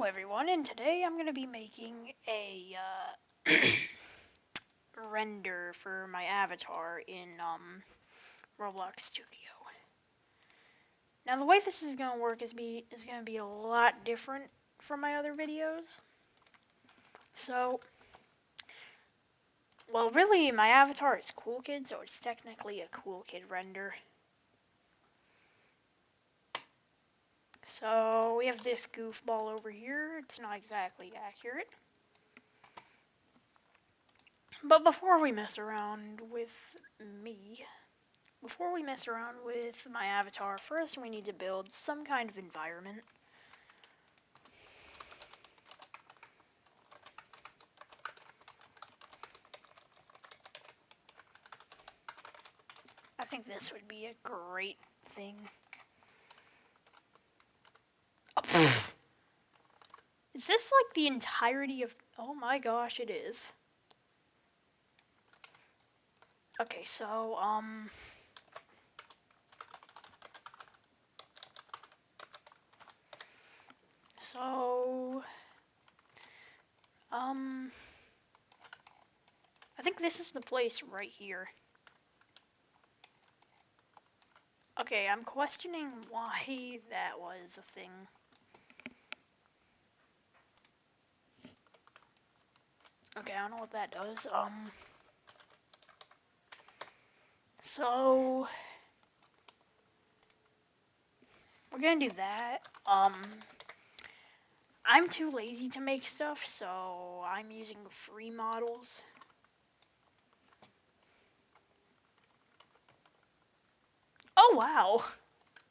Hello everyone, and today I'm going to be making a render for my avatar in Roblox Studio. Now the way this is going to work is going to be a lot different from my other videos. So, well really my avatar is Cool Kid, so it's technically a Cool Kid render. So we have this goofball over here. It's not exactly accurate. But before we mess around with my avatar, first we need to build some kind of environment. I think this would be a great thing. Oh, is this like the entirety of... Oh my gosh, it is. Okay, so, I think this is the place right here. Okay, I'm questioning why that was a thing. Okay, I don't know what that does. So we're gonna do that. I'm too lazy to make stuff, so I'm using free models. Oh wow!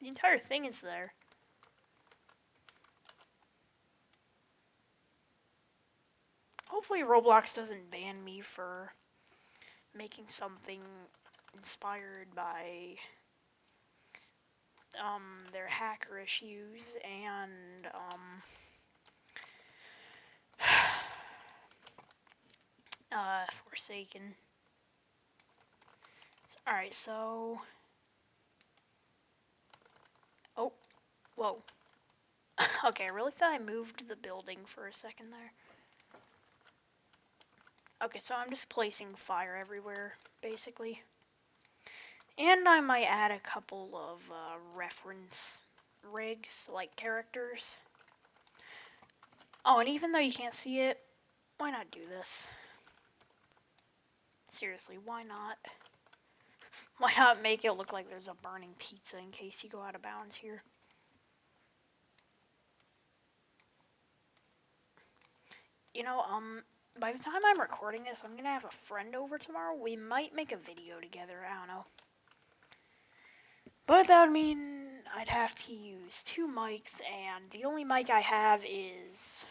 The entire thing is there. Hopefully Roblox doesn't ban me for making something inspired by their hacker issues and Forsaken. Alright, so... Oh, whoa. Okay, I really thought I moved the building for a second there. Okay, so I'm just placing fire everywhere, basically. And I might add a couple of reference rigs, like characters. Oh, and even though you can't see it, why not do this? Seriously, why not? Why not make it look like there's a burning pizza in case you go out of bounds here? You know, by the time I'm recording this, I'm gonna have a friend over tomorrow. We might make a video together, I don't know. But that would mean I'd have to use 2 mics, and the only mic I have is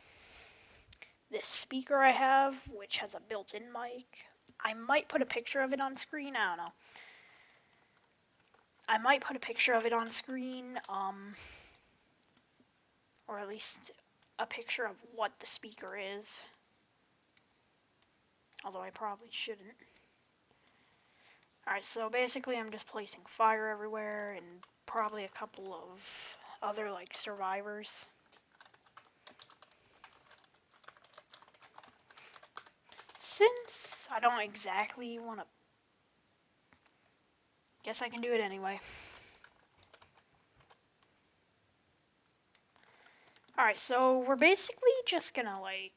this speaker I have, which has a built-in mic. I might put a picture of it on screen, I don't know. I might put a picture of it on screen, or at least a picture of what the speaker is. Although I probably shouldn't. Alright, so basically I'm just placing fire everywhere and probably a couple of other, like, survivors. Since I don't exactly want to... Guess I can do it anyway. Alright, so we're basically just gonna, like...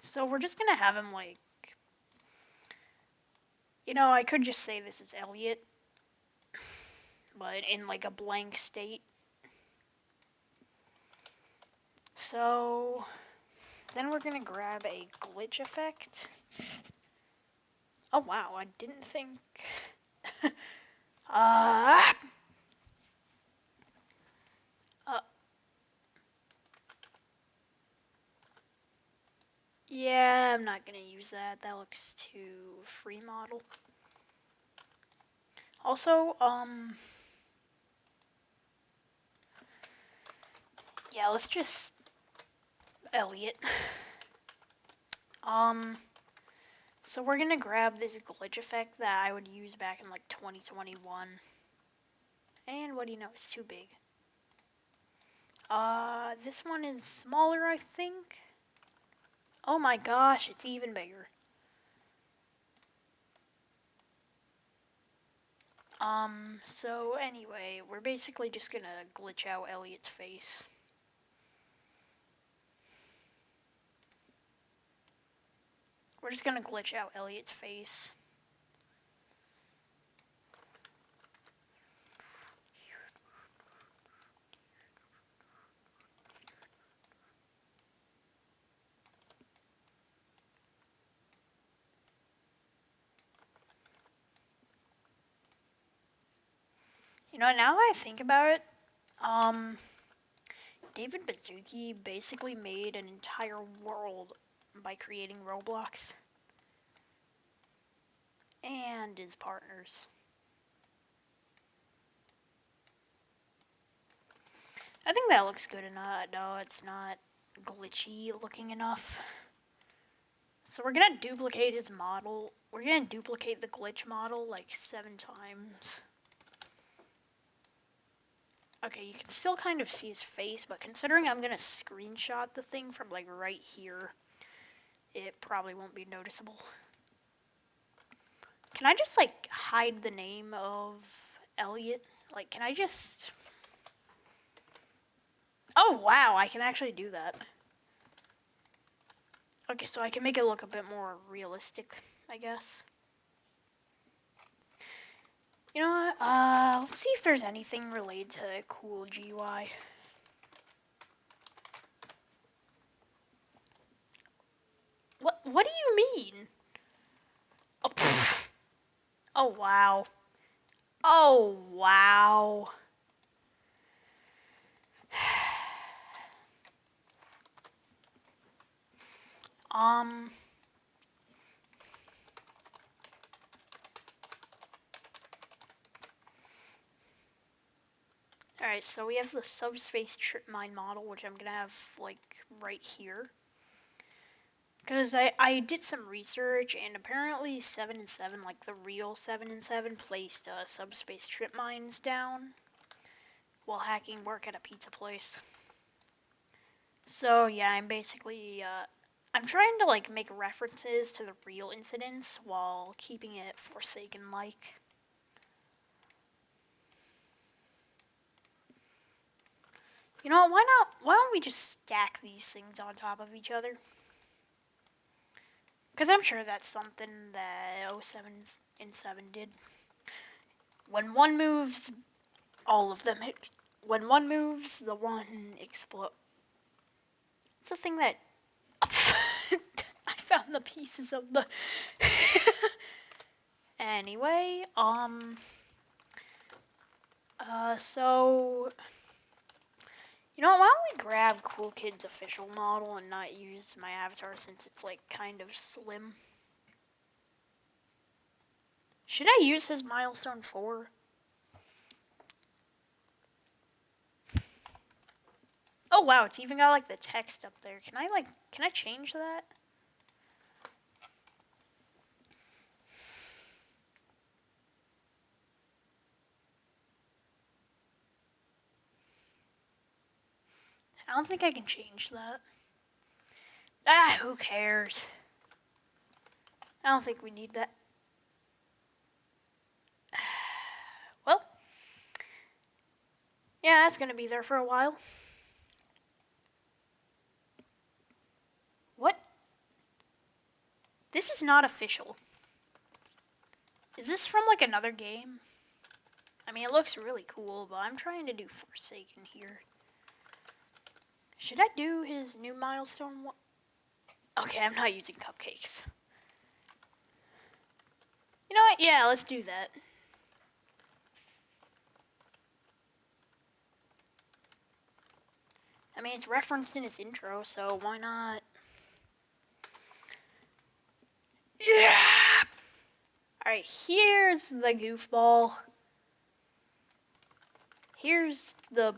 So we're just gonna have him, like... You know, I could just say this is Elliot, but in, like, a blank state. So... Then we're gonna grab a glitch effect. Oh wow, I didn't think... Yeah, I'm not gonna use that. That looks too free model. Also, yeah, let's just... Elliot. So we're gonna grab this glitch effect that I would use back in, like, 2021. And what do you know, it's too big. This one is smaller, I think. Oh my gosh, it's even bigger. So anyway, we're basically just gonna glitch out Elliot's face. We're just gonna glitch out Elliot's face. You know, now that I think about it, David Baszucki basically made an entire world by creating Roblox and his partners. I think that looks good enough. No, it's not glitchy looking enough. So we're gonna duplicate his model. We're gonna duplicate the glitch model like 7 times. Okay, you can still kind of see his face, but considering I'm gonna screenshot the thing from like right here, it probably won't be noticeable. Can I just like hide the name of Elliot? Like, can I just... Oh wow, I can actually do that. Okay, so I can make it look a bit more realistic, I guess. You know what? Let's see if there's anything related to cool GUI. What do you mean? Oh, oh wow. Oh wow. Um. Alright, so we have the subspace trip mine model, which I'm gonna have, like, right here. Because I did some research, and apparently 7 and 7, like the real 7 and 7, placed subspace trip mines down while hacking work at a pizza place. So yeah, I'm basically, I'm trying to, like, make references to the real incidents while keeping it Forsaken-like. You know, why don't we just stack these things on top of each other? Because I'm sure that's something that 07 and 7 did. When one moves, all of them hit. When one moves, the one explodes. It's the thing that... I found the pieces of the... Anyway, so... You know what, why don't we grab Cool Kid's official model and not use my avatar since it's, like, kind of slim? Should I use his milestone 4? Oh wow, it's even got, like, the text up there. Can I change that? I don't think I can change that. Ah, who cares? I don't think we need that. Well, yeah, that's gonna be there for a while. What? This is not official. Is this from, like, another game? I mean, it looks really cool, but I'm trying to do Forsaken here. Should I do his new milestone one? Okay, I'm not using cupcakes. You know what? Yeah, let's do that. I mean, it's referenced in his intro, so why not? Yeah! Alright, here's the goofball. Here's the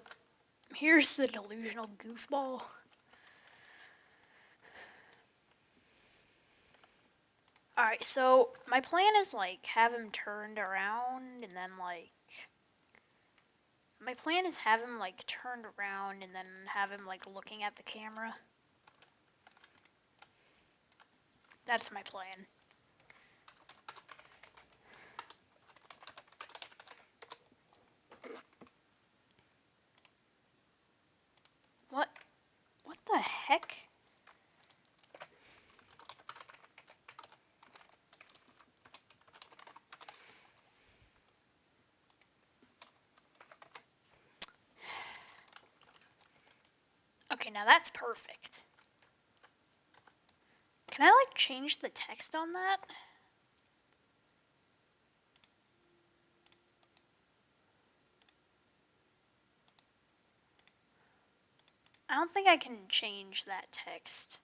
delusional goofball. Alright, so my plan is, like, have him turned around and then, like, My plan is have him like turned around and then have him like looking at the camera. That's my plan. What the heck? Okay, now that's perfect. Can I like change the text on that? I don't think I can change that text.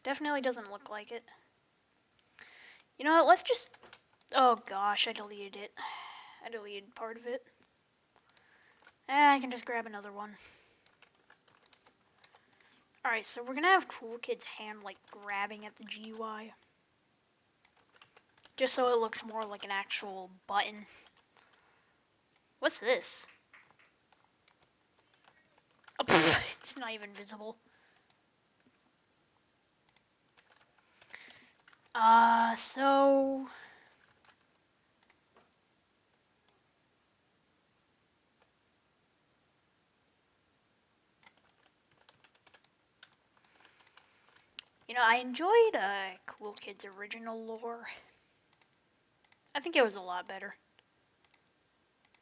Definitely doesn't look like it. You know what, let's just... Oh gosh, I deleted it. I deleted part of it. I can just grab another one. Alright, so we're gonna have Cool Kid's hand like grabbing at the GUI. Just so it looks more like an actual button. What's this? Oh, it's not even visible. So... You know, I enjoyed Cool Kid's original lore. I think it was a lot better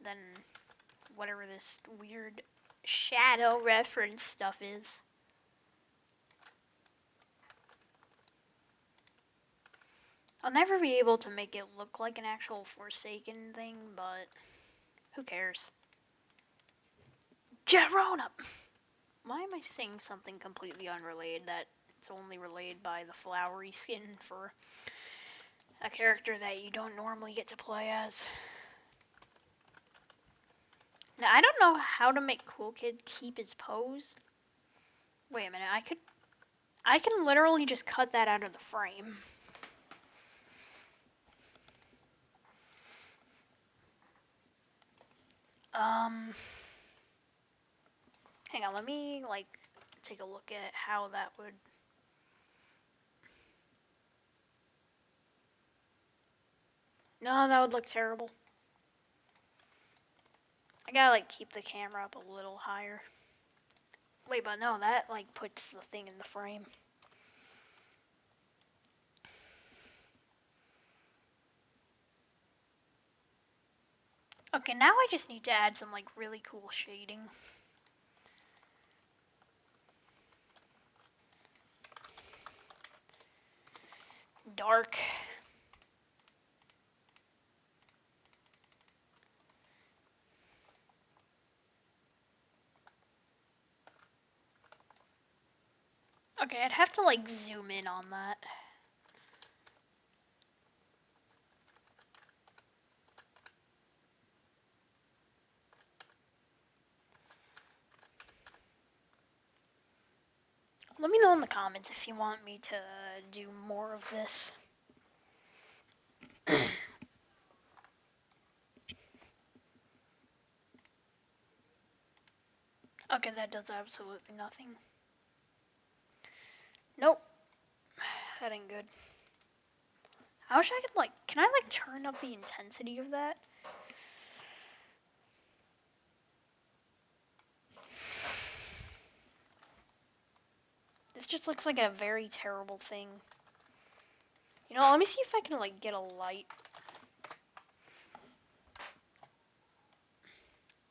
than whatever this weird shadow reference stuff is. I'll never be able to make it look like an actual Forsaken thing, but who cares? Gerona! Why am I saying something completely unrelated that it's only related by the flowery skin for a character that you don't normally get to play as? Now, I don't know how to make Cool Kid keep his pose. Wait a minute, I can literally just cut that out of the frame. Hang on, let me, like, take a look at how that would... No, that would look terrible. I gotta, like, keep the camera up a little higher. Wait, but no, that, like, puts the thing in the frame. Okay, now I just need to add some, like, really cool shading. Dark. Okay, I'd have to, like, zoom in on that. Let me know in the comments if you want me to do more of this. Okay, that does absolutely nothing. Nope. That ain't good. I wish I could, like, can I, like, turn up the intensity of that? This just looks like a very terrible thing. You know, let me see if I can, like, get a light.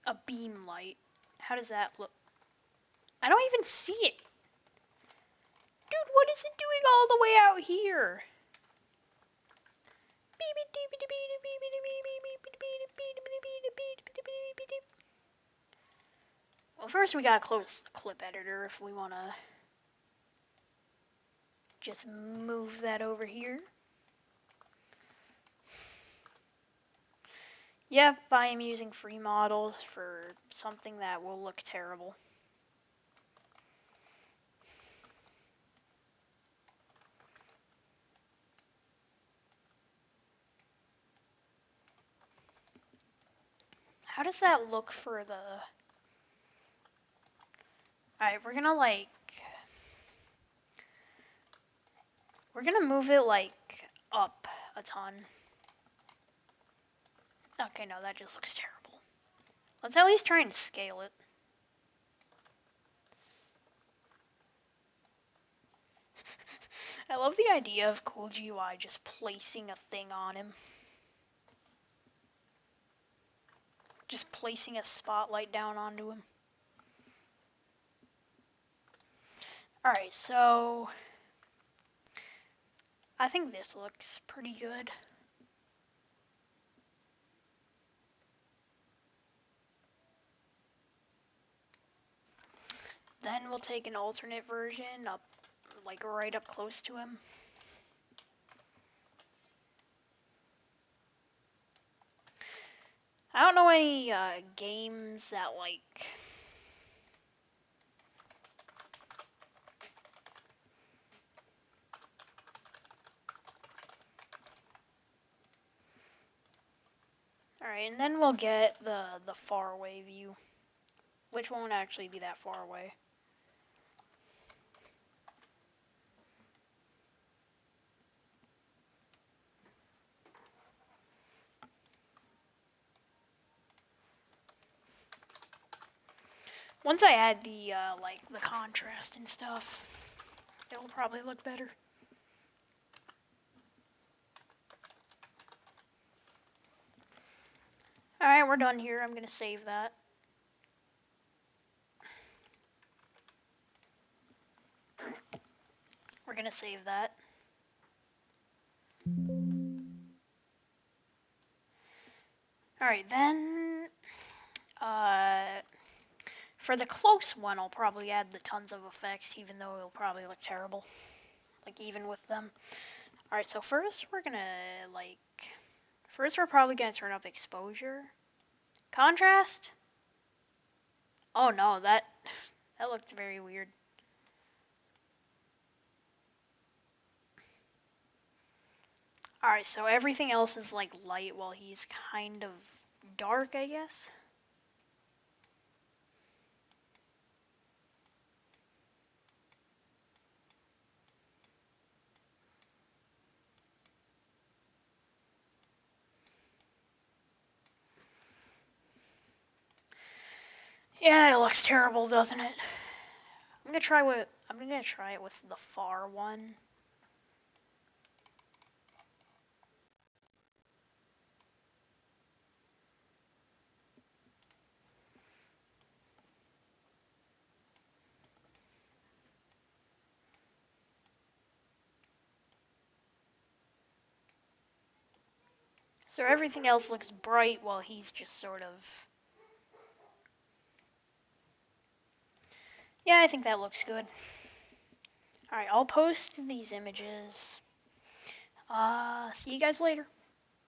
A beam light. How does that look? I don't even see it. Dude, what is it doing all the way out here? Well, first we gotta close the clip editor if we wanna just move that over here. Yep, I am using free models for something that will look terrible. How does that look for the... Alright, we're gonna move it up a ton. Okay, no, that just looks terrible. Let's at least try and scale it. I love the idea of Cool GUI just placing a thing on him. Just placing a spotlight down onto him. Alright, so... I think this looks pretty good. Then we'll take an alternate version up, right up close to him. I don't know any games that Alright, and then we'll get the far away view, which won't actually be that far away. Once I add the contrast and stuff, it will probably look better. Alright, we're done here. I'm gonna save that. We're gonna save that. Alright, then, for the close one, I'll probably add the tons of effects, even though it'll probably look terrible. Even with them. Alright, so first we're probably gonna turn up exposure. Contrast? Oh no, that looked very weird. Alright, so everything else is light while he's kind of dark, I guess. Yeah, it looks terrible, doesn't it? I'm gonna try it with the far one. So everything else looks bright while he's just sort of... Yeah, I think that looks good. Alright, I'll post these images. See you guys later.